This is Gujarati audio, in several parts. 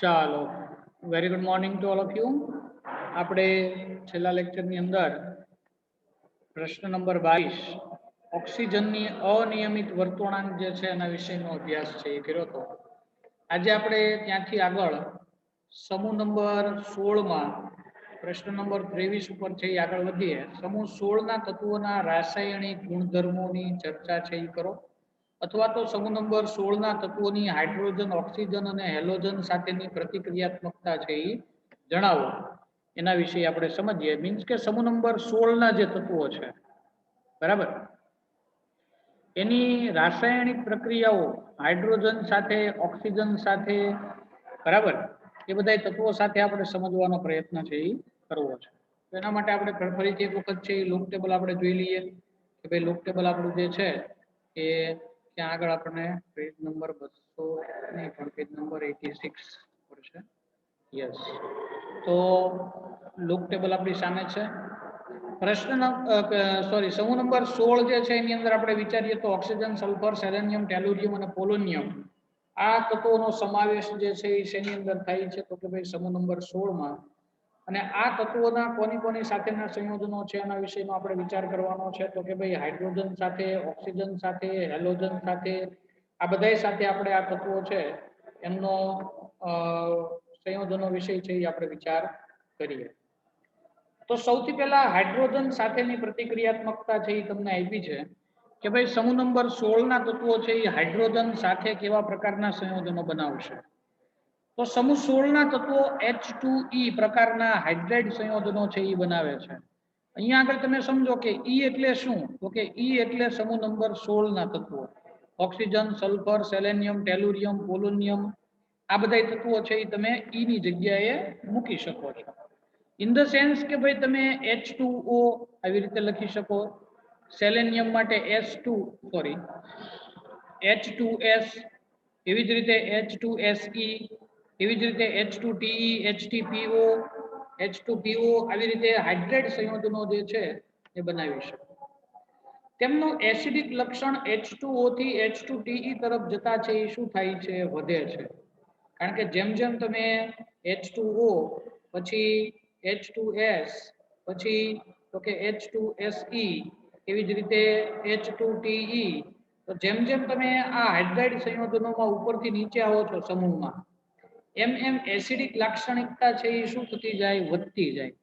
ચાલો, very good morning to all of you. આપણે છેલ્લા લેક્ચરની અંદર પ્રશ્ન નંબર 22 ઓક્સિજનની અનિયમિત વર્તણૂક જે છે એના વિશેનો અભ્યાસ છે એ કર્યો હતો. આજે આપણે ત્યાંથી આગળ સમૂહ નંબર 16 માં પ્રશ્ન નંબર 23 ઉપર છે એ આગળ વધીએ. સમૂહ 16 ના તત્વોના રાસાયણિક ગુણધર્મોની ચર્ચા છે એ કરો, અથવા તો સમૂહ નંબર 16 ના તત્વોની હાઇડ્રોજન, ઓક્સિજન અને હેલોજન સાથેની પ્રતિક્રિયાત્મકતા છે એ જણાવો. એના વિશે આપણે સમજીએ. મીન્સ કે સમૂહ નંબર 16 ના જે તત્વો છે, બરાબર, એની રાસાયણિક પ્રક્રિયાઓ હાઇડ્રોજન સાથે, ઓક્સિજન સાથે, બરાબર, એ બધા તત્વો સાથે આપણે સમજવાનો પ્રયત્ન છે એ કરવો છે. તો એના માટે આપણે ફરીથી એક વખત છે એ લૂપ ટેબલ આપણે જોઈ લઈએ કે ભાઈ લૂપ ટેબલ આપણું જે છે એ ત્યાં આગળ આપણને પેજ નંબર 200 નહીં પણ પેજ નંબર 86 પર છે. યસ, તો લૂપ ટેબલ આપણી સામે છે. પ્રશ્ન સમૂહ નંબર 16 જે છે એની અંદર આપણે વિચારીએ તો ઓક્સિજન, સલ્ફર, સેલેનિયમ, ટેલુરિયમ અને પોલોનિયમ આ તત્વોનો સમાવેશ જે છે એ શેની અંદર થાય છે તો કે ભાઈ સમૂહ નંબર 16 માં. અને આ તત્વોના કોની સાથેના સંયોજનો છે એના વિશેનો આપણે વિચાર કરવાનો છે. તો કે ભાઈ હાઇડ્રોજન સાથે, ઓક્સિજન સાથે, હેલોજન સાથે, આ બધા સાથે આપણે આ તત્વો છે એમનો સંયોજનો વિશે છે એ આપણે વિચાર કરીએ. તો સૌથી પહેલા હાઇડ્રોજન સાથેની પ્રતિક્રિયાત્મકતા છે એ તમને આપી છે કે ભાઈ સમૂહ નંબર 16 ના તત્વો છે એ હાઇડ્રોજન સાથે કેવા પ્રકારના સંયોજનો બનાવશે. તો સમૂહ 16 ના તત્વો H2E પ્રકારના હાઇડ્રાઇડ સંયોજનો છે એ બનાવે છે. અહીંયા આગળ તમે સમજો કે E એટલે શું? તો કે E એટલે સમૂહ નંબર 16 ના તત્વો oxygen, sulphur, selenium, tellurium, polonium, આ બધા તત્વો છે એ તમે E ની જગ્યાએ મૂકી શકો છો. ઇન ધ સેન્સ કે ભાઈ તમે H2O આવી રીતે લખી શકો, સેલેનિયમ માટે H2S, એવી જ રીતે H2Se, એવી જ રીતે H2Te, HTPO, H2PO, આવી રીતે હાઇડ્રેટ સંયોજનો જે છે એ બનાવી શકો. તેમનું એસિડિક લક્ષણ H2O થી H2Te તરફ જતા છે એ શું થાય છે? વધે છે. કારણ કે જેમ જેમ તમે H2O, પછી H2S, પછી તો કે H2Se, એવી જ રીતે H2Te, તો જેમ જેમ તમે આ હાઇડ્રાઇડ સંયોજનોમાં ઉપરથી નીચે આવો છો સમૂહમાં, એમ એમ એસિડિક લાક્ષણિકતા છે એ શું થતી જાય? વધતી જાય.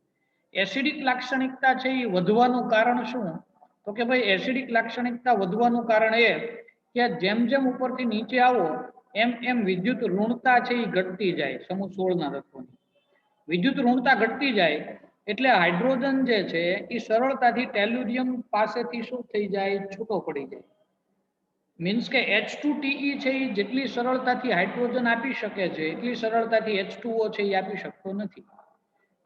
એસિડિક લાક્ષણિકતા છે એ વધવાનું કારણ શું? તો કે ભાઈ એસિડિક લાક્ષણિકતા વધવાનું કારણ એ કે જેમ જેમ ઉપરથી નીચે આવો એમ એમ વિદ્યુત ઋણતા છે એ ઘટતી જાય. સમૂહ 16 ના તત્વોની વિદ્યુત ઋણતા ઘટતી જાય એટલે હાઇડ્રોજન જે છે એ સરળતાથી ટેલ્યુરિયમ પાસેથી શું થઈ જાય? છૂટો પડી જાય. મીન્સ કે H2Te છે એ જેટલી સરળતાથી હાઇડ્રોજન આપી શકે છે એટલી સરળતાથી H2O છે એ આપી શકતો નથી.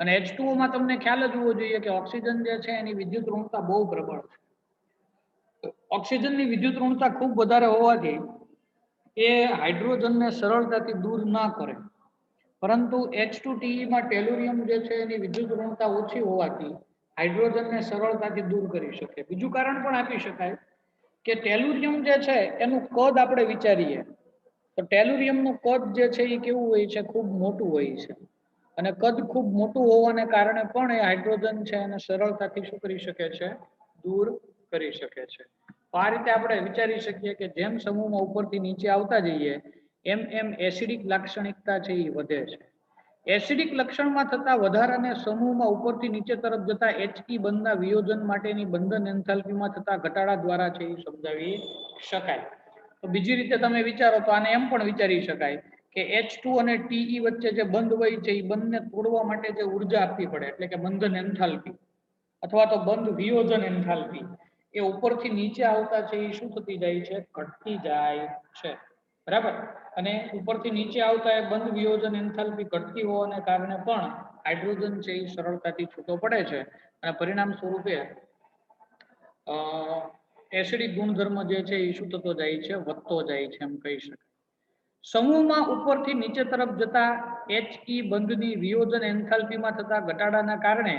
અને H2O માં તમને ખ્યાલ જ હોવો જોઈએ કે ઓક્સિજન જે છે એની વિદ્યુત ઋણતા બહુ પ્રબળ છે. ઓક્સિજનની વિદ્યુત ઋણતા ખૂબ વધારે હોવાથી એ હાઇડ્રોજનને સરળતાથી દૂર ના કરે. પરંતુ H2Te માં ટેલુરિયમ જે છે એની વિદ્યુત ઋણતા ઓછી હોવાથી હાઇડ્રોજનને સરળતાથી દૂર કરી શકે. બીજું કારણ પણ આપી શકાય કે ટેલુરિયમ જે છે એનું કદ આપણે વિચારીએ તો ટેલુરિયમનું કદ જે છે એ કેવું હોય છે? ખૂબ મોટું હોય છે. અને કદ ખૂબ મોટું હોવાને કારણે પણ એ હાઇડ્રોજન છે એને સરળતાથી શું કરી શકે છે? દૂર કરી શકે છે. તો આ રીતે આપણે વિચારી શકીએ કે જેમ સમૂહમાં ઉપરથી નીચે આવતા જઈએ એમ એમ એસિડિક લાક્ષણિકતા છે એ વધે છે. એસિડિક લક્ષણમાં થતા વધારાને સમૂહમાં ઉપરથી નીચે તરફ જતા He બંધના વિયોજન માટેની બંધન એન્થાલ્પીમાં થતા ઘટાડા દ્વારા છે એ સમજાવી શકાય. તો બીજી રીતે તમે વિચારો તો આને એમ પણ વિચારી શકાય કે H2 અને Te વચ્ચે જે બંધ હોય છે એ બંધને તોડવા માટે જે ઉર્જા આપવી પડે એટલે કે બંધન એન્થાલ્પી અથવા તો બંધ વિયોજન એન્થાલ્પી એ ઉપરથી નીચે આવતા છે એ શું થતી જાય છે? ઘટતી જાય છે. બરાબર. અને ઉપરથી નીચે આવતા એ બંધ વિયોજન એન્થાલ્પી ઘટતી હોવાને કારણે પણ હાઇડ્રોજન છે એ સરળતાથી છૂટો પડે છે અને પરિણામ સ્વરૂપે એસિડિક ગુણધર્મ જે છે એ શું થતો જાય છે? વધતો જાય છે એમ કહી શકાય. સમૂહમાં ઉપરથી નીચે તરફ જતા He બંધની વિયોજન એન્થાલ્પીમાં થતા ઘટાડાના કારણે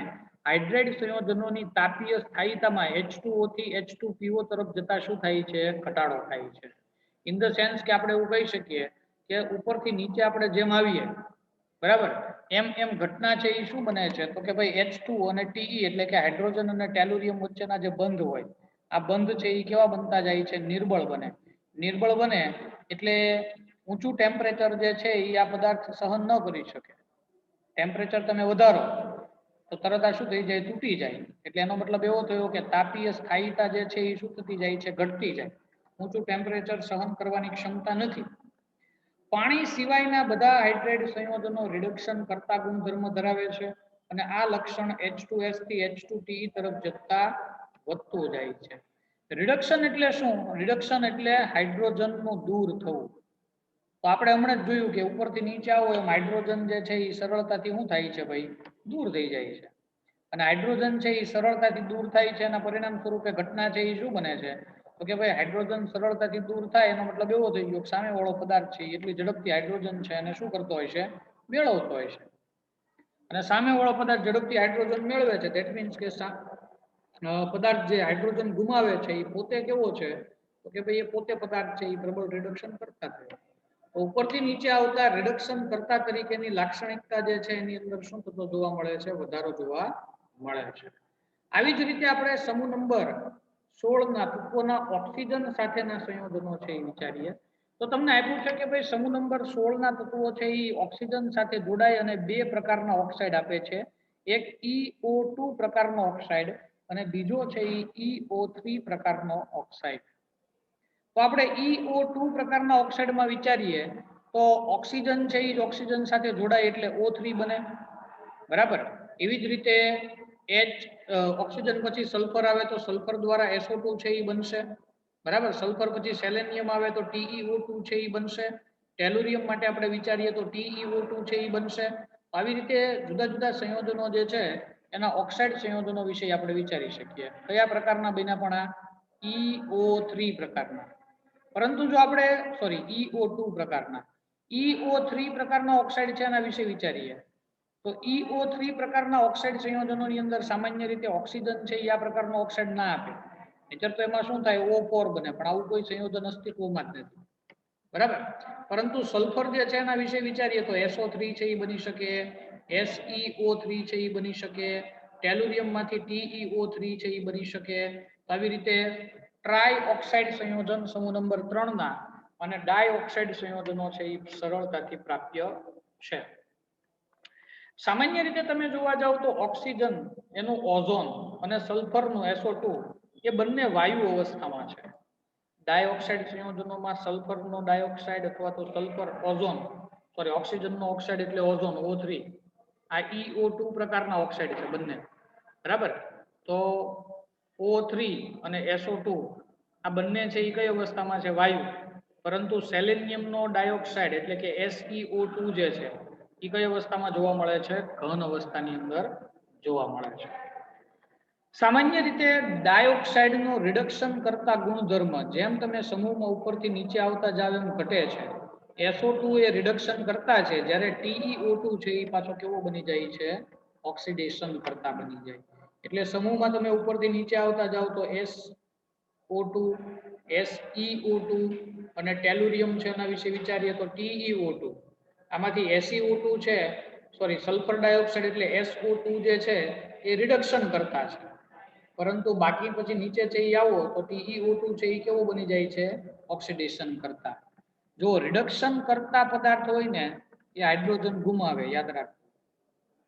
હાઇડ્રાઇડ સંયોજનોની તાપીય સ્થાયીતામાં H2O થી H2PO તરફ જતા શું થાય છે? ઘટાડો થાય છે. ઇન ધ સેન્સ કે આપણે એવું કહી શકીએ કે ઉપરથી નીચે આપણે જેમ આવીએ બરાબર. એમ એમ ઘટના છે એ શું બને છે તો કે ભાઈ H2 અને Te એટલે કે હાઇડ્રોજન અને ટેલુરિયમ વચ્ચેના જે બંધ હોય આ બંધ છે એ કેવા બનતા જાય છે? નિર્બળ બને. નિર્બળ બને એટલે ઊંચું ટેમ્પરેચર જે છે એ આ પદાર્થ સહન ન કરી શકે. ટેમ્પરેચર તમે વધારો તો તરત આ શું થઈ જાય? તૂટી જાય. એટલે એનો મતલબ એવો થયો કે તાપીય સ્થાયીતા જે છે એ શું થતી જાય છે? ઘટતી જાય. ઊંચું ટેમ્પરેચર સહન કરવાની ક્ષમતા નથી. પાણી સિવાયના બધા હાઇડ્રેટ સંયોજનો રિડક્શન કરતા ગુણધર્મ ધરાવે છે અને આ લક્ષણ H2S થી H2Te તરફ જતા વધતું જાય છે. રિડક્શન એટલે શું? રિડક્શન એટલે હાઇડ્રોજનનું દૂર થવું. તો આપણે હમણાં જ જોયું કે ઉપરથી નીચે આવો એમ હાઇડ્રોજન જે છે એ સરળતાથી શું થાય છે ભાઈ? દૂર થઈ જાય છે. અને હાઇડ્રોજન છે એ સરળતાથી દૂર થાય છે એના પરિણામ સ્વરૂપે ઘટના છે એ શું બને છે તો કે ભાઈ હાઇડ્રોજન સરળતાથી દૂર થાય એનો મતલબ એવો થઈ ગયો કે સામેવાળો પદાર્થ છે એટલી ઝડપથી હાઇડ્રોજન છે અને શું કરતો હોય છે? મેળવતો હોય છે. અને સામેવાળો પદાર્થ ઝડપથી હાઇડ્રોજન મેળવે છે ધેટ મીન્સ કે પદાર્થ જે હાઇડ્રોજન ગુમાવે છે એ પોતે કેવો છે તો કે ભાઈ એ પોતે પદાર્થ છે એ પ્રબળ રિડક્શન કરતા થયો. ઉપરથી નીચે આવતા રિડક્શન કરતા તરીકેની લાક્ષણિકતા જે છે એની અંદર શું થતો જોવા મળે છે? વધારો જોવા મળે છે. આવી જ રીતે આપણે સમૂહ નંબર 16 ના તત્વોના ઓક્સિજન સાથેના સંયોજનો છે એ વિચારીએ તો તમને આપ્યું છે કે ભાઈ સમૂહ નંબર 16 ના તત્વો છે એ ઓક્સિજન સાથે જોડાય અને બે પ્રકારના ઓક્સાઇડ આપે છે. એક EO2 પ્રકારનો ઓક્સાઇડ અને બીજો છે એ EO3 પ્રકારનો ઓક્સાઇડ. તો આપણે EO2 પ્રકારના ઓક્સાઇડમાં વિચારીએ તો ઓક્સિજન છે એ ઓક્સિજન સાથે જોડાય એટલે O3 બને. બરાબર. એવી જ રીતે ઓક્સિજન પછી સલ્ફર આવે તો સલ્ફર દ્વારા SO2 છે એ બનશે. બરાબર. સલ્ફર પછી સેલેનિયમ આવે તો TeO2 છે એ બનશે. ટેલુરિયમ માટે આપણે વિચારીએ તો TeO2 છે એ બનશે. આવી રીતે જુદા જુદા સંયોજનો જે છે એના ઓક્સાઇડ સંયોજનો વિશે આપણે વિચારી શકીએ. કયા પ્રકારના બન્યા પણ આ? EO3 પ્રકારના. પરંતુ જો આપણે EO2 પ્રકારના EO3 પ્રકારના ઓક્સાઇડ છે એના વિશે વિચારીએ તો EO3 પ્રકારના ઓક્સાઇડ સંયોજનોની અંદર સામાન્ય રીતે ઓક્સિજન છે એ આ પ્રકારનો ઓક્સાઇડ ના આપે. નહીંતર તો એમાં શું થાય? O4 બને. પણ આવું કોઈ સંયોજન અસ્તિત્વમાં જ નથી. બરાબર. પરંતુ સલ્ફર જે છે એના વિશે વિચારીએ તો SO3 છે એ બની શકે, SeO3 છે એ બની શકે, ટેલુરિયમ માંથી TeO3 છે એ બની શકે. આવી રીતે ટ્રાય ઓક્સાઇડ સંયોજન સમૂહ નંબર 3 ના અને ડાયોક્સાઇડ સંયોજનો છે એ સરળતાથી પ્રાપ્ય છે. સામાન્ય રીતે તમે જોવા જાવ તો ઓક્સિજન એનું ઓઝોન અને સલ્ફરનું SO2 એ બંને વાયુ અવસ્થામાં છે. ડાયોક્સાઇડ સંયોજનોમાં સલ્ફરનો ડાયોક્સાઇડ અથવા તો સલ્ફર ઓઝોન ઓક્સિજનનો ઓક્સાઇડ એટલે ઓઝોન O3 આ EO2 પ્રકારના ઓક્સાઇડ છે બંને. બરાબર. તો O3 અને SO2 આ બંને છે એ કઈ અવસ્થામાં છે? વાયુ. પરંતુ સેલેનિયમનો ડાયોક્સાઇડ એટલે કે SeO2 જે છે એ કઈ અવસ્થામાં જોવા મળે છે? ઘન અવસ્થાની અંદર જોવા મળે છે. સામાન્ય રીતે ડાયોક્સાઇડનું રિડક્શન કરતા ગુણધર્મ જેમ તમે સમૂહમાં ઉપરથી નીચે આવતા જાવ એમ ઘટે છે. SO2 એ રિડક્શન કરતા છે જ્યારે TeO2 છે એ પાછો કેવો બની જાય છે? ઓક્સિડેશન કરતા બની જાય. એટલે સમૂહમાં તમે ઉપરથી નીચે આવતા જાવ તો SO2, SeO2 અને ટેલુરિયમ છે એના વિશે વિચારીએ તો TeO2. આમાંથી SeO2 છે સલ્ફર ડાયોક્સાઇડ એટલે SO2 જે છે એ રિડક્શન કરતા છે. પરંતુ બાકી પછી નીચે છે એ આવો તો TeO2 છે એ કેવો બની જાય છે? ઓક્સિડેશન કરતા. જો રિડક્શન કરતા પદાર્થ હોય ને એ હાઇડ્રોજન ગુમાવે, યાદ રાખો,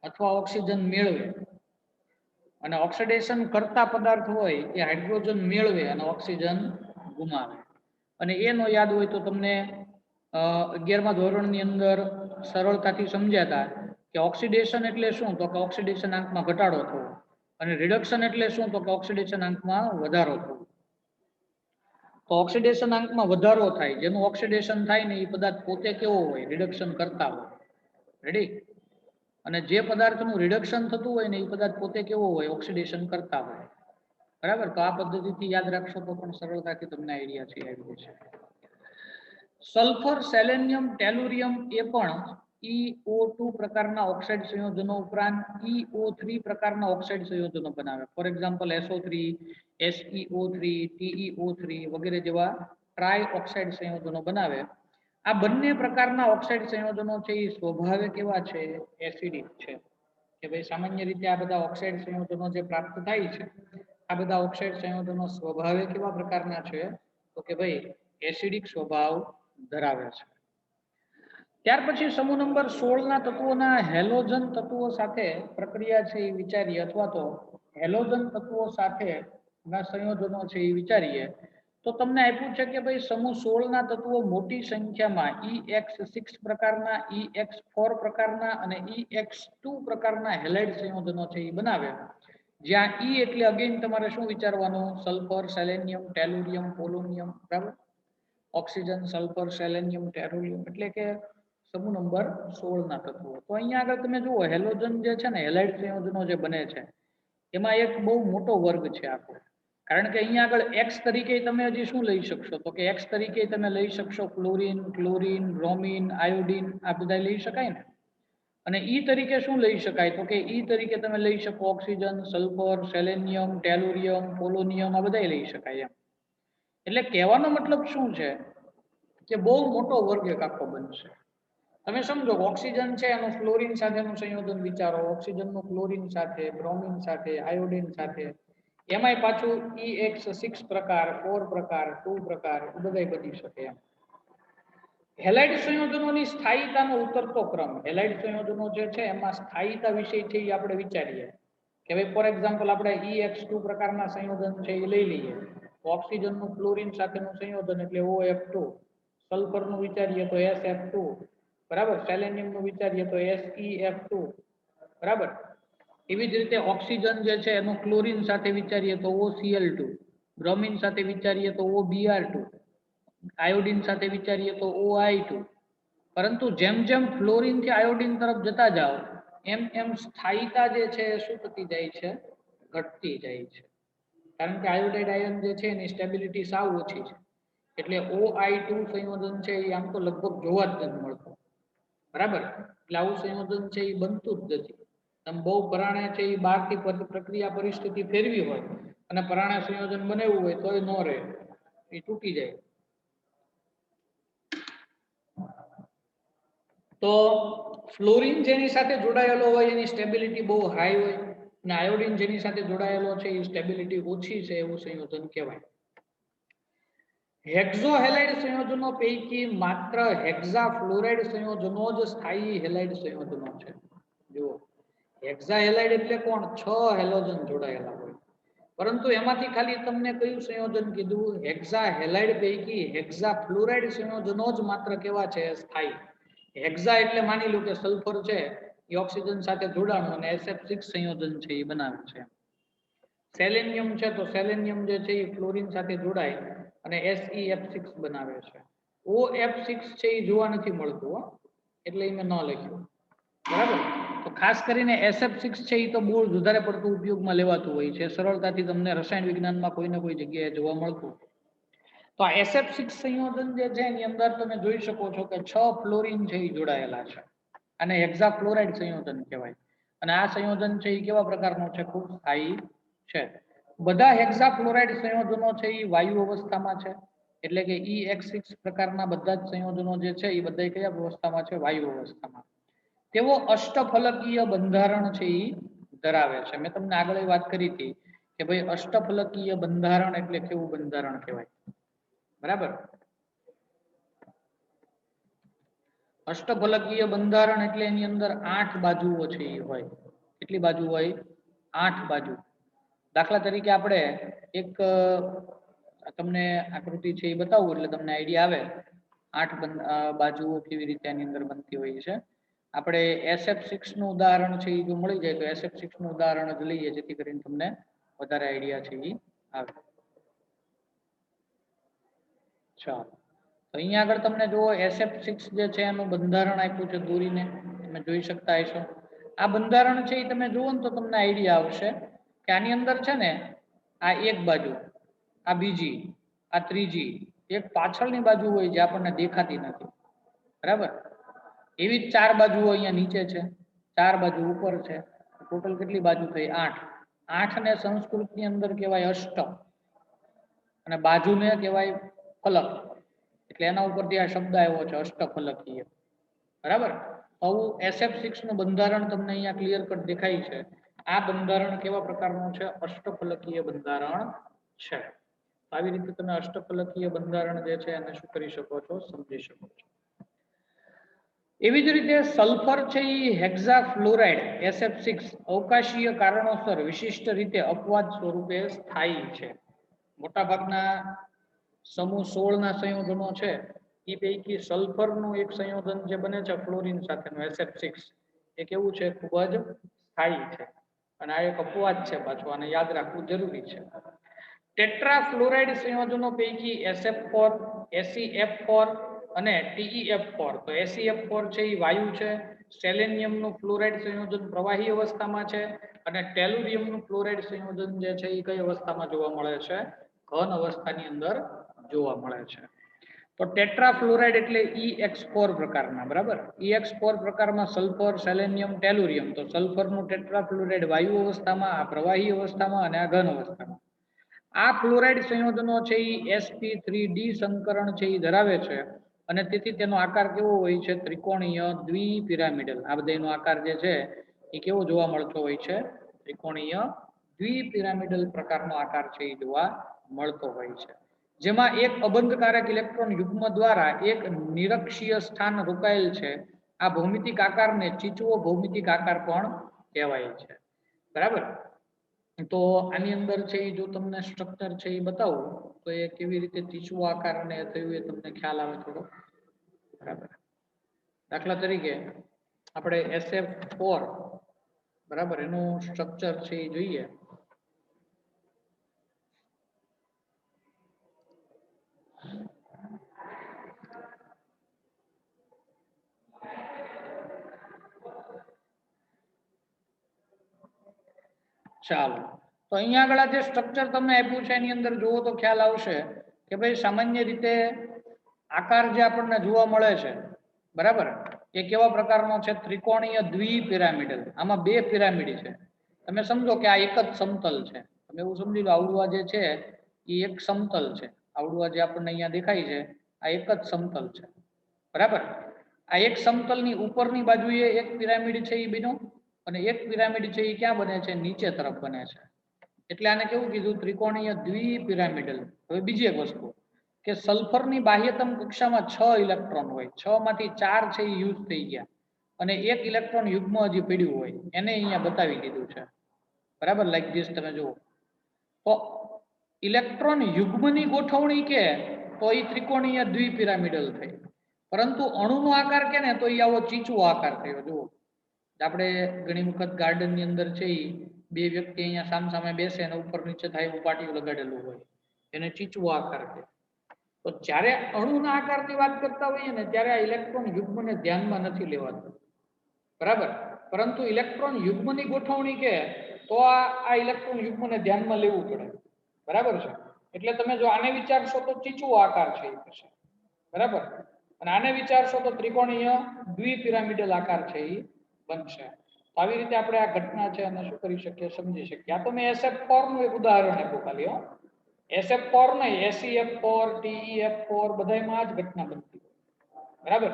અથવા ઓક્સિજન મેળવે. અને ઓક્સિડેશન કરતા પદાર્થ હોય એ હાઇડ્રોજન મેળવે અને ઓક્સિજન ગુમાવે. અને એ નો યાદ હોય તો તમને 11મા ધોરણની અંદર સરળતાથી સમજાતા કે ઓક્સિડેશન એટલે શું? તો કે ઓક્સિડેશન આંકમાં ઘટાડો થવો. અને રિડક્શન એટલે શું? તો કે ઓક્સિડેશન આંકમાં વધારો થવો. તો ઓક્સિડેશન આંકમાં વધારો થાય, જેનું ઓક્સિડેશન થાય ને એ પદાર્થ પોતે કેવો હોય? રિડક્શન કરતા હોય. રેડી? અને જે પદાર્થનું રિડક્શન થતું હોય ને એ પદાર્થ પોતે કેવો હોય? ઓક્સિડેશન કરતા હોય. બરાબર. તો આ પદ્ધતિથી યાદ રાખશો તો પણ સરળતાથી તમને આઈડિયા છે આવી જશે. સલ્ફર, સેલેનિયમ, ટેલુરિયમ એ પણ EO2 પ્રકારના ઓક્સાઇડ સંયોજનો ઉપરાંત EO3 પ્રકારના ઓક્સાઇડ સંયોજનો બનાવે. For example SO3, SeO3, TeO3 વગેરે જેવા ટ્રાય ઓક્સાઇડ સંયોજનો બનાવે. આ બંને પ્રકારના ઓક્સાઇડ સંયોજનો છે એ સ્વભાવે કેવા છે? એસિડિક છે. કે ભાઈ સામાન્ય રીતે આ બધા ઓક્સાઇડ સંયોજનો જે પ્રાપ્ત થાય છે, આ બધા ઓક્સાઇડ સંયોજનો સ્વભાવે કેવા પ્રકારના છે? તો કે ભાઈ એસિડિક સ્વભાવ ધરાવે છે. ત્યાર પછી સમૂહ નંબર 16 ના તત્વોના હેલોજન તત્વો સાથે પ્રક્રિયા છે એ વિચારીએ, અથવા તો હેલોજન તત્વો સાથે ના સંયોજનો છે એ વિચારીએ, તો તમને આપ્યું છે કે ભાઈ સમૂહ 16 ના તત્વો મોટી સંખ્યામાં EX6 પ્રકારના, EX4 પ્રકારના અને EX2 પ્રકારના હેલાઇડ સંયોજનો છે એ બનાવે. જ્યાં E એટલે અગેન તમારે શું વિચારવાનું? સલ્ફર, સેલેનિયમ, ટેલુરિયમ, પોલોનિયમ, બરાબર? ઓક્સિજન, સલ્ફર, સેલેનિયમ, ટેલુરિયમ એટલે કે સમૂહ નંબર 16 ના તત્વો. તો અહીંયા આગળ તમે જુઓ હેલોજન જે છે ને, હેલાઇડ સંયોજનો જે બને છે એમાં એક બહુ મોટો વર્ગ છે આખો. કારણ કે અહીંયા આગળ X તરીકે તમે હજી શું લઈ શકશો? તો કે X તરીકે તમે લઈ શકશો ક્લોરીન, ક્લોરીન, બ્રોમિન, આયોડીન, આ બધા લઈ શકાય ને. અને E તરીકે શું લઈ શકાય? તો કે E તરીકે તમે લઈ શકો oxygen, sulphur, selenium, tellurium, polonium, આ બધા લઈ શકાય એમ. એટલે કહેવાનો મતલબ શું છે કે બહુ મોટો વર્ગ એક આખો બનશે. તમે સમજો ઓક્સિજન છે એનું ફ્લોરિન સાથેનું સંયોજન વિચારો, ઓક્સિજનનું ક્લોરીન સાથે, બ્રોમિન સાથે, આયોડીન સાથે, એમાંય પાછું EX6 પ્રકાર, 4 પ્રકાર, 2 પ્રકાર બધાય બની શકે એમ. હેલાઇડ સંયોજનોની સ્થાયીતાનો ઉતરતો ક્રમ. હેલાઇડ સંયોજનો જે છે એમાં સ્થાયીતા વિશે છે એ આપણે વિચારીએ કે ભાઈ ફોર એક્ઝામ્પલ આપણે EX2 પ્રકારના સંયોજન છે એ લઈ લઈએ. ઓક્સિજનનું ક્લોરીન સાથેનું સંયોજન એટલે OF2, સલ્ફરનું વિચારીએ તો SF2, બરાબર? સેલેનિયમનું વિચારીએ તો SeF2, બરાબર? એવી જ રીતે ઓક્સિજન જે છે એનું ક્લોરીન સાથે વિચારીએ તો OCl2, બ્રોમિન સાથે વિચારીએ તો OBr2, આયોડીન સાથે વિચારીએ તો OI2. પરંતુ જેમ જેમ ફ્લોરિન થી આયોડીન તરફ જતા જાઓ એમ એમ સ્થાયીતા જે છે શું થતી જાય છે? ઘટતી જાય છે. કારણ કે આયોડાઇડ આયન જે છે એની સ્ટેબિલિટી સાવ ઓછી છે. એટલે OI2 સંયોજન છે એ આમ તો લગભગ જોવા જ નથી મળતું, બરાબર? એટલે આવું સંયોજન છે એ બનતું જ નથી. તમે બહુ પરાણે છે એ બહારથી પ્રક્રિયા પરિસ્થિતિ ફેરવી હોય અને પરાણે સંયોજન બનાવ્યું હોય તોય ન રહે, એ તૂટી જાય. તો ફ્લોરિન જેની સાથે જોડાયેલો હોય એની સ્ટેબિલિટી બહુ હાઈ હોય અને આયોડીન જેની સાથે જોડાયેલો છે એ સ્ટેબિલિટી ઓછી છે, એવું સંયોજન કહેવાય. હેક્ઝોહેલાઇડ સંયોજનો પૈકી માત્ર હેક્ઝાફ્લોરાઇડ સંયોજનો જ સ્થાયી હેલાઇડ સંયોજનો છે. જુઓ, હેક્ઝાહેલાઇડ એટલે કોણ? 6 હેલોજન જોડાયેલા હોય. પરંતુ એમાંથી ખાલી તમને કયું સંયોજન કીધું? હેક્ઝાહેલાઇડ પૈકી હેક્ઝાફ્લોરાઇડ સંયોજનો જ માત્ર કેવા છે? સ્થાયી. હેક્ઝા એટલે માની લો કે સલ્ફર છે એ ઓક્સિજન સાથે જોડાણું અને SF6 સંયોજન છે એ બનાવે છે. સેલેનિયમ છે તો સેલેનિયમ જે છે એ ફ્લોરિન સાથે જોડાય અને SeF6 બનાવે છે. OF6 છે એ જોવા નથી મળતું, એટલે મેં ન લખ્યું, બરાબર? તો ખાસ કરીને SF6 છે એ તો બહુ વધારે પડતું ઉપયોગમાં લેવાતું હોય છે, સરળતાથી તમને રસાયણ વિજ્ઞાનમાં કોઈને કોઈ જગ્યાએ જોવા મળતું. તો આ SF6 સંયોજન જે છે એની અંદર તમે જોઈ શકો છો કે 6 ફ્લોરિન છે એ જોડાયેલા છે અને હેક્ઝાફ્લોરાઇડ સંયોજન કહેવાય. અને આ સંયોજન છે એ કેવા પ્રકારનું છે? ખૂબ સ્થાયી છે. બધા હેક્ઝાફ્લોરાઇડ સંયોજનો છે એ વાયુ અવસ્થામાં છે, એટલે કે EX6 પ્રકારના બધા જ સંયોજનો જે છે એ બધા કયા અવસ્થામાં છે? વાયુ અવસ્થામાં. તેઓ અષ્ટફલકીય બંધારણ છે એ ધરાવે છે. મેં તમને આગળ વાત કરી હતી કે ભાઈ અષ્ટફલકીય બંધારણ એટલે કેવું બંધારણ કહેવાય, બરાબર? અષ્ટફલકીય બંધારણ એટલે એની અંદર 8 બાજુઓ છે એ હોય. કેટલી બાજુ હોય? 8 બાજુ. દાખલા તરીકે આપણે એક તમને આકૃતિ છે એ બતાવું એટલે તમને આઈડિયા આવે 8 બાજુઓ કેવી રીતે આની અંદર બનતી હોય છે. આપણે SF6 નું ઉદાહરણ છે એ જો મળી જાય તો SF6 નું ઉદાહરણ જ લઈએ જેથી કરીને તમને વધારે આઈડિયા છે એ આવે. ચાલો, તો અહીંયા આગળ તમને જુઓ SF6 જે છે એનું બંધારણ આપ્યું છે દોરીને, તમે જોઈ શકતા હશો. આ બંધારણ છે એ તમે જુઓ ને તો તમને આઈડિયા આવશે કે આની અંદર છે ને આ એક બાજુ, આ બીજી, આ ત્રીજી, એક પાછળની બાજુ હોય જે આપણને દેખાતી નથી, બરાબર? એવી જ 4 બાજુઓ અહીંયા નીચે છે, 4 બાજુ ઉપર છે. ટોટલ કેટલી બાજુ થઈ? 8. 8 ને સંસ્કૃતની અંદર કહેવાય અષ્ટ અને બાજુને કહેવાય ફલક. એટલે એના ઉપરથી આ શબ્દ આવ્યો છે અષ્ટફલકીય, બરાબર. આવું SF6 નું બંધારણ તમને અહીંયા ક્લિયર કટ દેખાય છે. આ બંધારણ કેવા પ્રકારનું છે? અષ્ટફલકીય બંધારણ છે. આવી રીતે તમે અષ્ટફલકીય બંધારણ જે છે એને શું કરી શકો છો? સમજી શકો છો. એવી જ રીતે સલ્ફર છે એ હેક્ઝાફ્લોરાઇડ SF6 અવકાશીય કારણોસર વિશિષ્ટ રીતે અપવાદ સ્વરૂપે સ્થાયી છે. મોટાભાગના સમૂહ 16 ના સંયોજનો છે એ પૈકી સલ્ફરનું એક સંયોજન જે બને છે ફ્લોરિન સાથેનું SF6 એ કેવું છે? ખૂબ જ સ્થાયી છે અને આ એક અપવાદ છે પાછો, આને યાદ રાખવું જરૂરી છે. ટેટ્રાફ્લોરાઇડ સંયોજનો પૈકી SF4, SeF4 અને TeF4. તો SeF4 છે એ વાયુ છે, સેલેનિયમનું ફ્લોરાઇડ સંયોજન પ્રવાહી અવસ્થામાં છે અને ટેલુરિયમનું ફ્લોરાઇડ સંયોજન જે છે એ કઈ અવસ્થામાં જોવા મળે છે? ઘન અવસ્થાની અંદર જોવા મળે છે. તો ટેટ્રાફ્લોરાઇડ એટલે EX4 પ્રકારના, બરાબર. EX4 પ્રકારમાં સલ્ફર, સેલેનિયમ, ટેલુરિયમ. તો સલ્ફરનું ટેટ્રાફ્લોરાઇડ વાયુ અવસ્થામાં, આ પ્રવાહી અવસ્થામાં અને આ ઘન અવસ્થામાં. આ ફ્લોરાઇડ સંયોજનો છે એ sp3d સંકરણ છે એ ધરાવે છે અને તેથી તેનો આકાર કેવો હોય છે? ત્રિકોણીય દ્વિપિરામિડલ. આ બધાનો આકાર જે છે એ કેવો જોવા મળતો હોય છે? ત્રિકોણીય દ્વિપિરામિડલ પ્રકારનો આકાર છે એ જોવા મળતો હોય છે, જેમાં એક અબંધકારક ઇલેક્ટ્રોન યુગ્મ દ્વારા એક નિરક્ષીય સ્થાન રોકાયેલ છે. આ ભૌમિતિક આકારને ચીચવો ભૌમિતિક આકાર પણ કહેવાય છે, બરાબર. તો આની અંદર છે એ જો તમને સ્ટ્રક્ચર છે એ બતાવું તો એ કેવી રીતે ચીચવો આકાર ને થયું એ તમને ખ્યાલ આવે થોડો, બરાબર. દાખલા તરીકે આપણે SF4, બરાબર, એનું સ્ટ્રક્ચર છે એ જોઈએ. ચાલો, તો અહીંયા આગળ જે સ્ટ્રક્ચર તમને આપ્યું છે એની અંદર જુઓ તો ખ્યાલ આવશે કે ભાઈ સામાન્ય રીતે આકાર જે આપણને જોવા મળે છે, બરાબર, એ કેવા પ્રકારનો છે? ત્રિકોણીય દ્વિપિરામિડલ. આમાં બે પિરામિડ છે. તમે સમજો કે આ એક જ સમતલ છે. તમે એવું સમજી લો આવડું આ જે છે એ એક સમતલ છે. આવડું આ જે આપણને અહીંયા દેખાય છે આ એક જ સમતલ છે, બરાબર. આ એક સમતલની ઉપરની બાજુએ એક પિરામિડ છે એ બન્યો અને એક પિરામિડ છે એ ક્યાં બને છે? નીચે તરફ બને છે. એટલે આને કેવું કીધું? ત્રિકોણીય દ્વિપિરામિડલ. હવે બીજી એક વસ્તુ કે સલ્ફરની બાહ્યતમ કક્ષામાં 6 ઇલેક્ટ્રોન હોય, 6 માંથી 4 છે એ યુઝ થઈ ગયા અને એક ઇલેક્ટ્રોન યુગ્મ હજી પડ્યું હોય, એને અહીંયા બતાવી દીધું છે, બરાબર. લાઈક ધીસ તમે જુઓ તો ઇલેક્ટ્રોન યુગ્મની ગોઠવણી કે તો એ ત્રિકોણીય દ્વિપિરામિડલ થઈ, પરંતુ અણુનો આકાર કે ને તો એ આવો ચીચવો આકાર થયો. જુઓ, આપણે ઘણી વખત ગાર્ડન ની અંદર છે બે વ્યક્તિ અહીંયા સામસામે બેસે અને ઉપર નીચે થાય એવું પાટિયું લગાડેલું હોય, એને ચીચવો આકાર કહે. તો જ્યારે અણુના આકારની વાત કરતા હોઈએ ને ત્યારે આ ઇલેક્ટ્રોન યુગ્મને ધ્યાનમાં નથી લેવાતું, બરાબર. પરંતુ ઇલેક્ટ્રોન યુગ્મની ગોઠવણી કે તો આ ઇલેક્ટ્રોન યુગ્મને ધ્યાનમાં લેવું પડે, બરાબર છે. એટલે તમે જો આને વિચારશો તો ચીચવો આકાર છે એ થશે, બરાબર. અને આને વિચારશો તો ત્રિકોણીય દ્વિપિરામિડલ આકાર છે એ બનશે. આવી રીતે આપણે આ ઘટના છે અને શું કરી શકીએ? સમજી શકીએ. આ તો મેં SF4 નું એક ઉદાહરણ આપ્યું ખાલી, હો. SF4 નહીં, SeF4, TeF4 બધાયમાં આ જ ઘટના બનતી, બરાબર.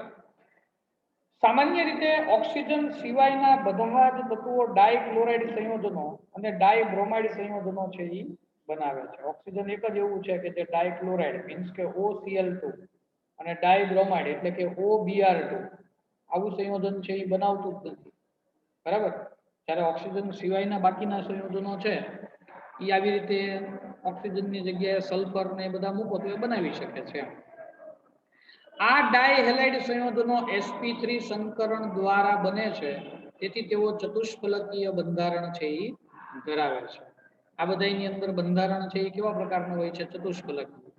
સામાન્ય રીતે ઓક્સિજન સિવાયના બધા જ તત્વો ડાયક્લોરાઇડ સંયોજનો અને ડાયબ્રોમાઇડ સંયોજનો છે એ બનાવે છે. ઓક્સિજન એક જ એવું છે કે જે ડાયક્લોરાઇડ મીન્સ કે OCl2 અને ડાયબ્રોમાઇડ એટલે કે OBr2 આવું સંયોજન છે એ બનાવતું જ નથી, બરાબર. જ્યારે ઓક્સિજન સિવાયના બાકીના સંયોજનો છે એ આવી રીતે ઓક્સિજનની જગ્યાએ સલ્ફર ને બધા મૂકો તો એ બનાવી શકે છે. આ ડાયહેલાઇડ સંયોજનો sp3 સંકરણ દ્વારા બને છે, તેથી તેઓ ચતુષ્ફલકીય બંધારણ છે એ ધરાવે છે. આ બધાની અંદર બંધારણ છે એ કેવા પ્રકારનું હોય છે? ચતુષ્ફલકીય,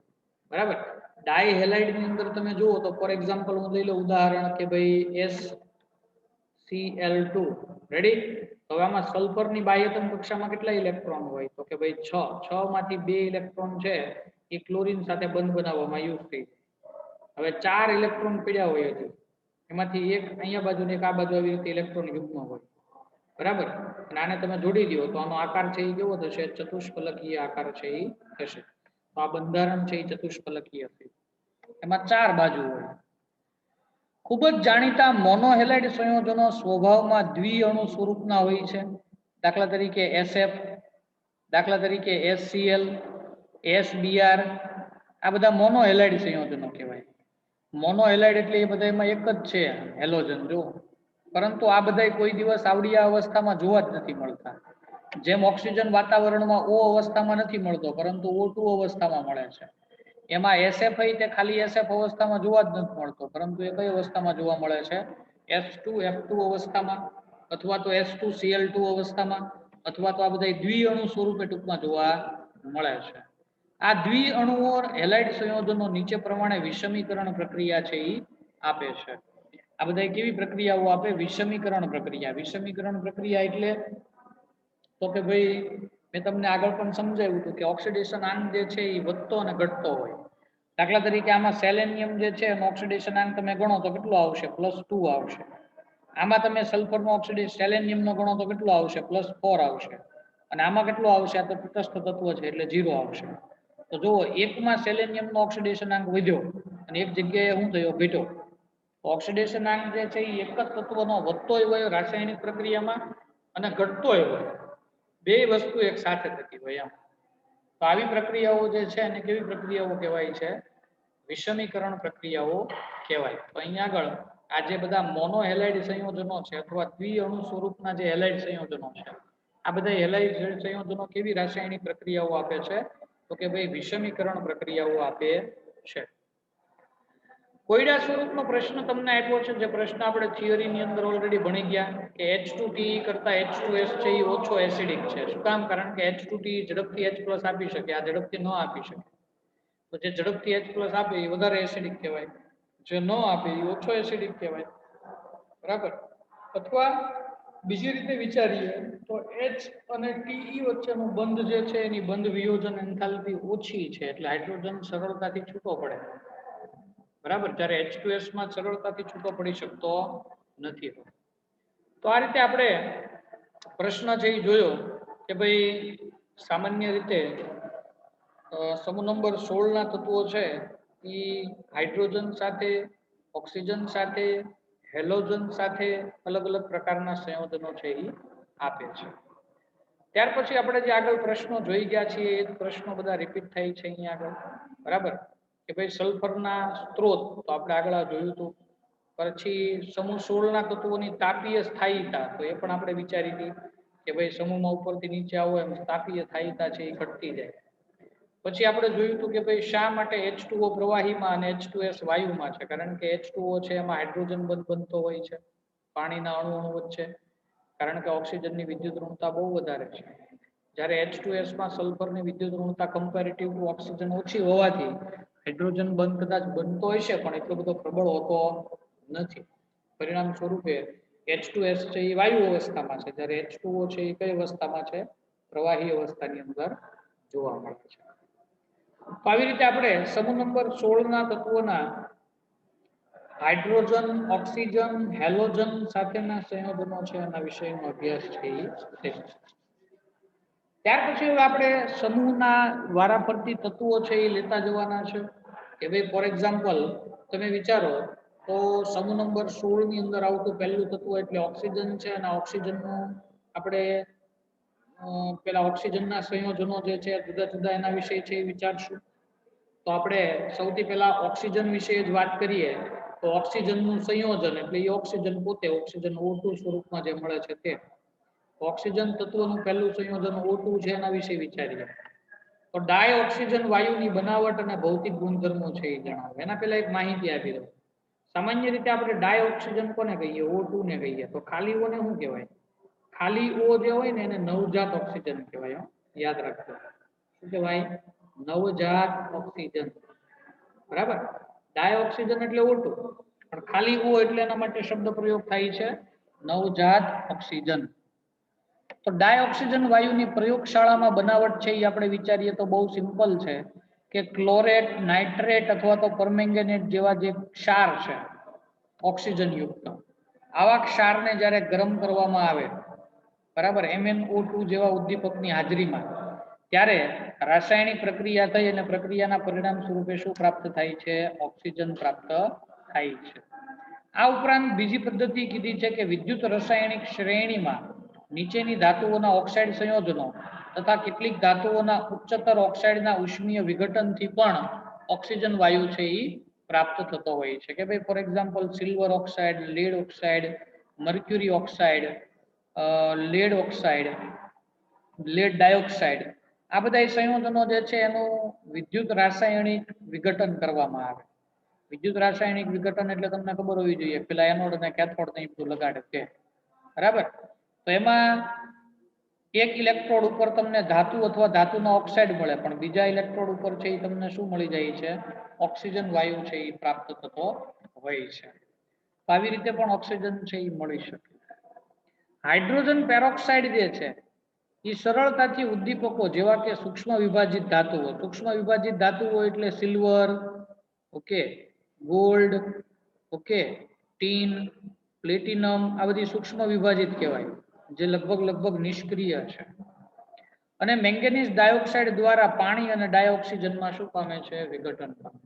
બરાબર. ડાયહેલાઇડ ની અંદર તમે જુઓ તો ફોર એક્ઝામ્પલ હું લઈ લઉં ઉદાહરણ કે ભાઈ SCl2, રેડી. તો આમાં સલ્ફરની બાહ્યતમ કક્ષામાં કેટલા ઇલેક્ટ્રોન હોય? તો કે ભાઈ 6 માંથી 2 ઇલેક્ટ્રોન છે એ ક્લોરીન સાથે બંધ બનાવવામાં યુઝ થઈ. હવે 4 ઇલેક્ટ્રોન પડ્યા હોય હજી, એમાંથી એક અહીંયા બાજુ ને એક આ બાજુ આવી રીતે ઇલેક્ટ્રોન યુગ્મ હોય, બરાબર. અને આને તમે જોડી દો તો આનો આકાર છે એ કેવો થશે? ચતુષ્ફલકીય આકાર છે એ થશે. તો આ બંધારણ છે એ ચતુષ્ફલકીય થશે. એમાં 4 બાજુ હોય। ખૂબ જ જાણીતા મોનોહેલાઇડ સંયોજનો સ્વભાવમાં દ્વિઅણુ સ્વરૂપના હોય છે। દાખલા તરીકે SF, દાખલા તરીકે HCl, SBr, આ બધા મોનોહેલાઇડ સંયોજનો કહેવાય। મોનોહેલાઇડ એટલે એ બધામાં એક જ છે હેલોજન જો, પરંતુ આ બધા કોઈ દિવસ આવડી અવસ્થામાં જોવા જ નથી મળતા। જેમ ઓક્સિજન વાતાવરણમાં O અવસ્થામાં નથી મળતો પરંતુ O2 અવસ્થામાં મળે છે, એમાં SF તે ખાલી SF અવસ્થામાં જોવા જ નથી મળતો પરંતુ એ કઈ અવસ્થામાં જોવા મળે છે? H2F2 અવસ્થામાં, અથવા તો H2Cl2 અવસ્થામાં, અથવા તો આ બધા દ્વિઅણુ સ્વરૂપે ટૂંકમાં જોવા મળે છે। આ દ્વિઅણુઓ હેલાઇડ સંયોજનો નીચે પ્રમાણે વિષમીકરણ પ્રક્રિયા છે એ આપે છે। આ બધા કેવી પ્રક્રિયાઓ આપે? વિષમીકરણ પ્રક્રિયા। વિષમીકરણ પ્રક્રિયા એટલે તો કે ભાઈ મેં તમને આગળ પણ સમજાવ્યું હતું કે ઓક્સિડેશન આંક જે છે એ વધતો અને ઘટતો હોય। દાખલા તરીકે આમાં સેલેનિયમ જે છે એનો ઓક્સિડેશન આંક તમે ગણો તો કેટલો આવશે? +2 આવશે। આમાં તમે સલ્ફરનો ઓક્સિડેશન સેલેનિયમનો ગણો તો કેટલો આવશે? +4 આવશે। અને આમાં કેટલો આવશે? આ તો તટસ્થ તત્વ છે એટલે 0 આવશે। તો જુઓ, એકમાં સેલેનિયમનો ઓક્સિડેશન આંક વધ્યો અને એક જગ્યાએ શું થયો? ઘટ્યો। ઓક્સિડેશન આંક જે છે એ એક જ તત્વનો વધતોય હોય રાસાયણિક પ્રક્રિયામાં અને ઘટતોય હોય, બે વસ્તુ એક સાથે થતી હોય એમ। તો આવી પ્રક્રિયાઓ જે છે એને કેવી પ્રક્રિયાઓ કહેવાય છે? વિષમીકરણ પ્રક્રિયાઓ કહેવાય। તો અહીંયા આગળ આ જે બધા મોનોહેલાઇડ સંયોજનો છે અથવા દ્વિઅણુ સ્વરૂપના જે હેલાઇડ સંયોજનો છે, આ બધા હેલાઇડ સંયોજનો કેવી રાસાયણિક પ્રક્રિયાઓ આપે છે? તો કે ભાઈ વિષમીકરણ પ્રક્રિયાઓ આપે છે। કોયડા સ્વરૂપનો પ્રશ્ન તમને આપ્યો છે, જે પ્રશ્ન આપણે થિયરીની અંદર ઓલરેડી ભણી ગયા કે H2TE કરતા H2S છે એ ઓછો એસિડિક છે। શું કામ? કારણ કે H2TE ઝડપથી H+ આપી શકે, આ ઝડપથી ન આપી શકે। તો જે ઝડપથી H+ આપે એ વધારે એસિડિક કહેવાય, જે ન આપે એ ઓછો એસિડિક કહેવાય, બરાબર? અથવા બીજી રીતે વિચારીએ તો H અને TE વચ્ચેનો બંધ જે છે એની બંધ વિયોજન એન્થાલ્પી ઓછી છે એટલે હાઇડ્રોજન સરળતાથી છૂટો પડે, બરાબર? જ્યારે H2S માં સરળતાથી છૂટો પડી શકતો નથી। તો આ રીતે આપણે પ્રશ્ન છે એ જોયો કે ભાઈ સામાન્ય રીતે સમૂહ નંબર 16 ના તત્વો છે એ હાઇડ્રોજન સાથે, ઓક્સિજન સાથે, હેલોજન સાથે અલગ અલગ પ્રકારના સંયોજનો છે એ આપે છે। ત્યાર પછી આપણે જે આગળ પ્રશ્નો જોઈ ગયા છીએ એ પ્રશ્નો બધા રિપીટ થાય છે અહીંયા આગળ, બરાબર? કે ભાઈ સલ્ફરના સ્ત્રોત તો આપણે આગળ જોયું હતું। પછી સમૂહ 16 ના તત્વોની તાપીય સ્થાયીતા, તો એ પણ આપણે વિચારી હતી કે ભાઈ સમૂહમાં ઉપરથી નીચે આવો એમ તાપીય સ્થાયીતા છે એ ઘટતી જાય। પછી આપણે જોયું હતું કે ભાઈ શા માટે H2O પ્રવાહીમાં અને H2S વાયુમાં છે? કારણ કે H2O છે એમાં હાઇડ્રોજન બંધ બનતો હોય છે પાણીના અણુ વચ્ચે, કારણ કે ઓક્સિજનની વિદ્યુત ઋણતા બહુ વધારે છે। જ્યારે H2S માં સલ્ફરની વિદ્યુત ઋણતા કમ્પેરેટિવ ટુ ઓક્સિજન ઓછી હોવાથી હાઇડ્રોજન બંધ કદાચ બનતો હશે પણ એટલો બધો પ્રબળ હોતો નથી। પરિણામ સ્વરૂપે H2S છે એ વાયુ અવસ્થામાં છે, જ્યારે H2O છે એ કઈ અવસ્થામાં છે? પ્રવાહી અવસ્થાની અંદર જોવા મળે છે। તો આવી રીતે આપણે સમૂહ નંબર 16 ના તત્વોના હાઇડ્રોજન, ઓક્સિજન, હેલોજન સાથેના સંયોજનો છે એના વિષયનો અભ્યાસ છે એ ત્યાર પછી હવે આપણે સમૂહના વારાફરતી તત્વો છે એ લેતા જવાના છે કે ભાઈ ફોર એક્ઝામ્પલ તમે વિચારો તો સમૂહ નંબર 16 ની અંદર આવતું પહેલું તત્વ એટલે ઓક્સિજન છે અને ઓક્સિજનનું આપણે પેલા ઓક્સિજનના સંયોજનો જે છે જુદા જુદા એના વિશે છે એ વિચારશું। તો આપણે સૌથી પહેલા ઓક્સિજન વિશે જ વાત કરીએ તો ઓક્સિજનનું સંયોજન એટલે એ ઓક્સિજન પોતે ઓક્સિજન O2 સ્વરૂપમાં જે મળે છે તે ઓક્સિજન તત્વનું પહેલું સંયોજન O2 છે એના વિશે વિચારીએ તો ડાયઓક્સિજન વાયુની બનાવટ અને ભૌતિક ગુણધર્મો છે એ જણાવો। એના પહેલા એક માહિતી આપી દઉં। સામાન્ય રીતે આપણે ડાયઓક્સિજન કોને કહીએ? O2 ને કહીએ। તો ખાલી O ને શું કહેવાય? ખાલી O જે હોય ને એને નવજાત ઓક્સિજન કહેવાય, યાદ રાખજો। શું કહેવાય? નવજાત ઓક્સિજન, બરાબર? ડાયઓક્સિજન એટલે O2 પણ ખાલી O એટલે એના માટે શબ્દ પ્રયોગ થાય છે નવજાત ઓક્સિજન। તો ડાયઓક્સિજન વાયુની પ્રયોગશાળામાં બનાવટ છે એ આપણે વિચારીએ તો બહુ સિમ્પલ છે કે ક્લોરેટ, નાઇટ્રેટ અથવા તો પરમેંગેનેટ જેવા જે ક્ષાર છે ઓક્સિજન યુક્ત, આવા ક્ષારને જ્યારે ગરમ કરવામાં આવે, બરાબર, MnO2 જેવા ઉદ્દીપકની હાજરીમાં, ત્યારે રાસાયણિક પ્રક્રિયા થઈ અને પ્રક્રિયાના પરિણામ સ્વરૂપે શું પ્રાપ્ત થાય છે? ઓક્સિજન પ્રાપ્ત થાય છે. આ ઉપરાંત બીજી પદ્ધતિ કીધી છે કે વિદ્યુત રાસાયણિક શ્રેણીમાં નીચેની ધાતુઓના ઓક્સાઇડ સંયોજનો તથા કેટલીક ધાતુઓના ઉચ્ચતર ઓક્સાઇડના ઉષ્મીય વિઘટનથી પણ ઓક્સિજન વાયુ છે એ પ્રાપ્ત થતો હોય છે. કે ભાઈ for example silver oxide, lead oxide, mercury oxide, lead oxide, lead dioxide, આ બધા સંયોજનો જે છે એનું વિદ્યુત રાસાયણિક વિઘટન કરવામાં આવે. વિદ્યુત રાસાયણિક વિઘટન એટલે તમને ખબર હોવી જોઈએ, પેલા એનોડ અને કેથોડ ને બધું લગાડે છે, બરાબર? તો એમાં એક ઇલેક્ટ્રોડ ઉપર તમને ધાતુ અથવા ધાતુનો ઓક્સાઇડ મળે, પણ બીજા ઇલેક્ટ્રોડ ઉપર છે એ તમને શું મળી જાય છે? ઓક્સિજન વાયુ છે એ પ્રાપ્ત થતો હોય છે. આવી રીતે પણ ઓક્સિજન છે એ મળી શકે. હાઇડ્રોજન પેરોક્સાઇડ જે છે એ સરળતાથી ઉદ્દીપકો જેવા કે સૂક્ષ્મ વિભાજિત ધાતુઓ, સૂક્ષ્મ વિભાજિત ધાતુઓ એટલે silver, okay, gold, okay, tin, platinum, આ બધી સૂક્ષ્મ વિભાજિત કહેવાય, જે લગભગ નિષ્ક્રિય છે. અને મેંગેનીઝ ડાયોક્સાઇડ દ્વારા પાણી અને ડાયોક્સિજનમાં શું પામે છે? વિઘટન પામે.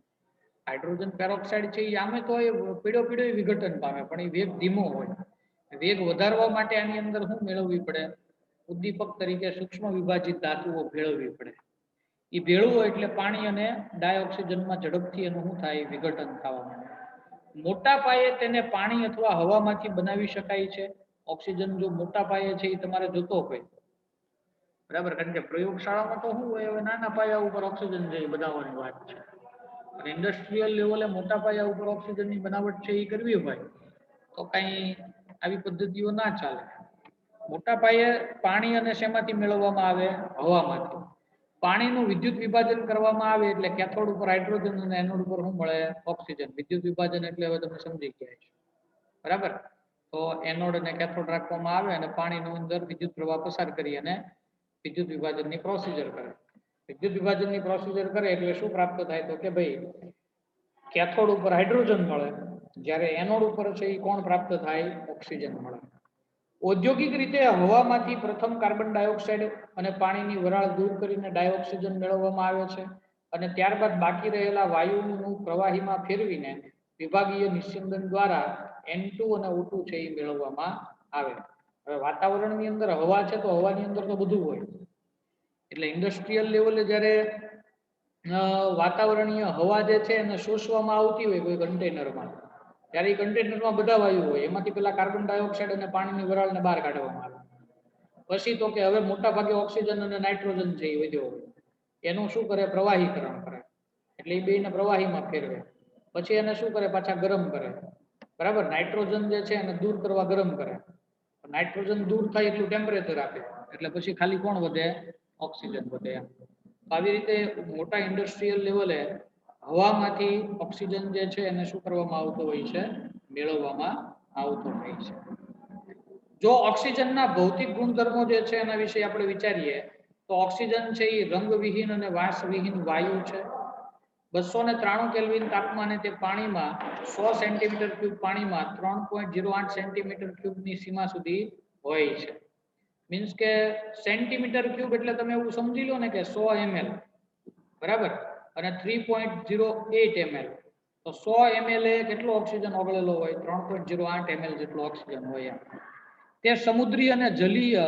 હાઇડ્રોજન પેરોક્સાઇડ છે એ આમે તો પીળો વિઘટન પામે, પણ એ વેગ ધીમો હોય. વેગ વધારવા માટે આની અંદર શું મેળવવી પડે? ઉદ્દીપક તરીકે સૂક્ષ્મ વિભાજિત ધાતુઓ ભેળવવી પડે. એ ભેળવું એટલે પાણી અને ડાયોક્સિજનમાં ઝડપથી એનું શું થાય? વિઘટન થવા માંડે. મોટા પાયે તેને પાણી અથવા હવામાંથી બનાવી શકાય છે. ઓક્સિજન જો મોટા પાયે છે એ તમારે જોતો હોય, બરાબર? કારણ કે પ્રયોગશાળામાં તો શું હોય, હવે નાના પાયા ઉપર ઓક્સિજન છે એ બનાવવાની વાત છે. અને ઇન્ડસ્ટ્રીયલ લેવલે મોટા પાયા ઉપર ઓક્સિજનની બનાવટ છે એ કરવી હોય તો કઈ આવી પદ્ધતિઓ ના ચાલે. મોટા પાયે પાણી અને શેમાંથી મેળવવામાં આવે? હવામાંથી. પાણીનું વિદ્યુત વિભાજન કરવામાં આવે એટલે કેથોડ ઉપર હાઇડ્રોજન અને એનોડ ઉપર શું મળે? ઓક્સિજન. વિદ્યુત વિભાજન એટલે હવે તમે સમજી ગયા છો, બરાબર? તો એનોડ અને કેથોડ રાખવામાં આવે અને પાણીનું અંદર વિદ્યુત પ્રવાહ પસાર કરી અને વિદ્યુત વિભાજનની પ્રોસિજર કરે. વિદ્યુત વિભાજનની પ્રોસિજર કરે એટલે શું પ્રાપ્ત થાય? તો કે ભાઈ કેથોડ ઉપર હાઇડ્રોજન મળે, જ્યારે એનોડ ઉપર છે એ કોણ પ્રાપ્ત થાય? ઓક્સિજન મળે. ઔદ્યોગિક રીતે હવામાંથી પ્રથમ કાર્બન ડાયોક્સાઇડ અને પાણીની વરાળ દૂર કરીને ડાયોક્સિજન મેળવવામાં આવે છે અને ત્યારબાદ બાકી રહેલા વાયુનું પ્રવાહીમાં ફેરવીને વિભાગીય નિસ્યંદન દ્વારા N2 અને O2 છે એ મેળવવામાં આવે. હવે વાતાવરણની અંદર હવા છે તો હવાની અંદર તો બધું હોય, એટલે ઇન્ડસ્ટ્રીયલ લેવલે જ્યારે વાતાવરણીય હવા જે છે એને શોષવામાં આવતી હોય કોઈ કન્ટેનરમાં, ત્યારે એ કન્ટેનરમાં બધા વાયુ હોય, એમાંથી પેલા કાર્બન ડાયોક્સાઇડ અને પાણીની વરાળને બહાર કાઢવામાં આવે. પછી તો કે હવે મોટા ભાગે ઓક્સિજન અને નાઇટ્રોજન છે એ વધ્યો હોય, એનું શું કરે? પ્રવાહીકરણ કરે, એટલે એ બેને પ્રવાહીમાં ફેરવે. પછી એને શું કરે? પાછા ગરમ કરે, બરાબર? નાઇટ્રોજન જે છે એને દૂર કરવા ગરમ કરે. નાઇટ્રોજન દૂર થાય એટલું ટેમ્પરેચર આપે, એટલે પછી ખાલી કોણ વધે? ઓક્સિજન વધે. આવી રીતે મોટા ઇન્ડસ્ટ્રીયલ લેવલે હવામાંથી ઓક્સિજન જે છે એને શું કરવામાં આવતો હોય છે? મેળવવામાં આવતો હોય છે. જો ઓક્સિજનના ભૌતિક ગુણધર્મો જે છે એના વિશે આપણે વિચારીએ તો ઓક્સિજન છે એ રંગવિહીન અને વાસવિહીન વાયુ છે. 293 કેલ્વિન તાપમાને તે પાણીમાં 100 સેન્ટીમીટર ક્યુબ પાણીમાં 3.08 સેન્ટીમીટર ક્યુબની સીમા સુધી હોય છે. મીન્સ કે સેન્ટીમીટર ક્યુબ એટલે તમે એવું સમજી લો ને કે 100 ml, બરાબર? અને 3.08 ml, તો 100 ml એ કેટલો ઓક્સિજન ઓગળેલો હોય? 3.08 ml જેટલો ઓક્સિજન હોય. તે સમુદ્રી અને જલીય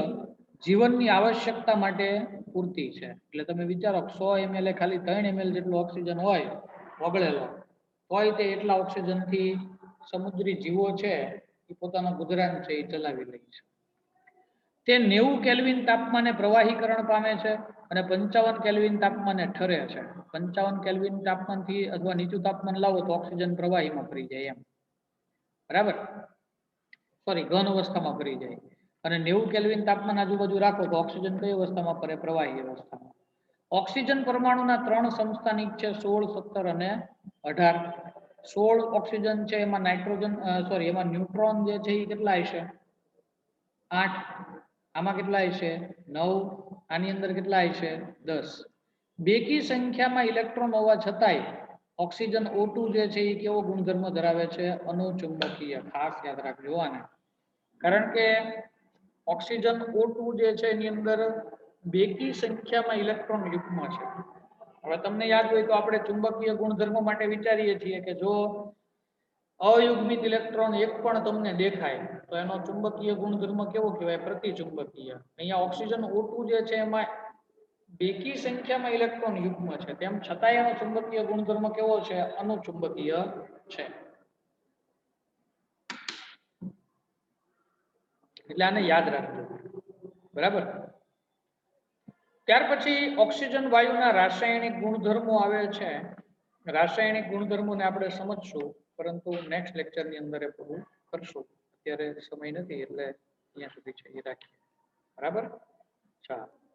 જીવનની આવશ્યકતા માટે પૂરતી છે. એટલે તમે વિચારો 100 ml એ ખાલી 3 ml જેટલો ઓક્સિજન હોય ઓગળેલો, તોય તે એટલા ઓક્સિજનથી સમુદ્રી જીવો છે એ પોતાનું ગુજરાન છે એ ચલાવી લે છે. તે 90 કેલ્વિન તાપમાને પ્રવાહીકરણ પામે છે અને 55 કેલ્વિન તાપમાને ઠરે છે. 55 કેલ્વિન તાપમાનથી અથવા નીચું તાપમાન લાવો તો ઓક્સિજન પ્રવાહીમાં ફરી જાય એમ, બરાબર? સોરી, ઘન અવસ્થામાં ફરી જાય. અને 90 કેલ્વિન તાપમાન આજુબાજુ રાખો તો ઓક્સિજન કઈ અવસ્થામાં ફરે? પ્રવાહી અવસ્થામાં. ઓક્સિજન પરમાણુના 3 સમસ્થાનિક છે, 16, 17 અને 18. 16 ઓક્સિજન છે એમાં નાઇટ્રોજન એમાં ન્યુટ્રોન જે છે એ કેટલા હશે? 8. આમાં કેટલા હશે? 9. આની અંદર કેટલા હશે? 10. બેકી સંખ્યામાં ઇલેક્ટ્રોન હોવા છતાંય ઓક્સિજન O2 જે છે એ કેવો ગુણધર્મ ધરાવે છે? અનુચુંબકીય. ખાસ યાદ રાખજો આને, કારણ કે ઓક્સિજન O2 જે છે એની અંદર બેકી સંખ્યામાં ઇલેક્ટ્રોન યુગ્મ છે. હવે તમને યાદ હોય તો આપણે ચુંબકીય ગુણધર્મો માટે વિચારીએ છીએ કે જો અયુગ્મિત ઇલેક્ટ્રોન એક પણ તમને દેખાય તો એનો ચુંબકીય ગુણધર્મ કેવો કહેવાય? પ્રતિચુંબકીય. અહીંયા ઓક્સિજન O2 જે છે એમાં બેકી સંખ્યામાં ઇલેક્ટ્રોન યુગ્મ છે, તેમ છતાંય એનો ચુંબકીય ગુણધર્મ કેવો છે? અનુચુંબકીય છે. એટલે આને યાદ રાખજો. બરાબર. ત્યાર પછી ઓક્સિજન વાયુના રાસાયણિક ગુણધર્મો આવે છે. રાસાયણિક ગુણધર્મોને આપણે સમજશું, પરંતુ નેક્સ્ટ લેક્ચરની અંદર એ પૂરું કરશું. અત્યારે સમય નથી એટલે અહીંયા સુધી છે એ રાખીએ. બરાબર. ચાલો.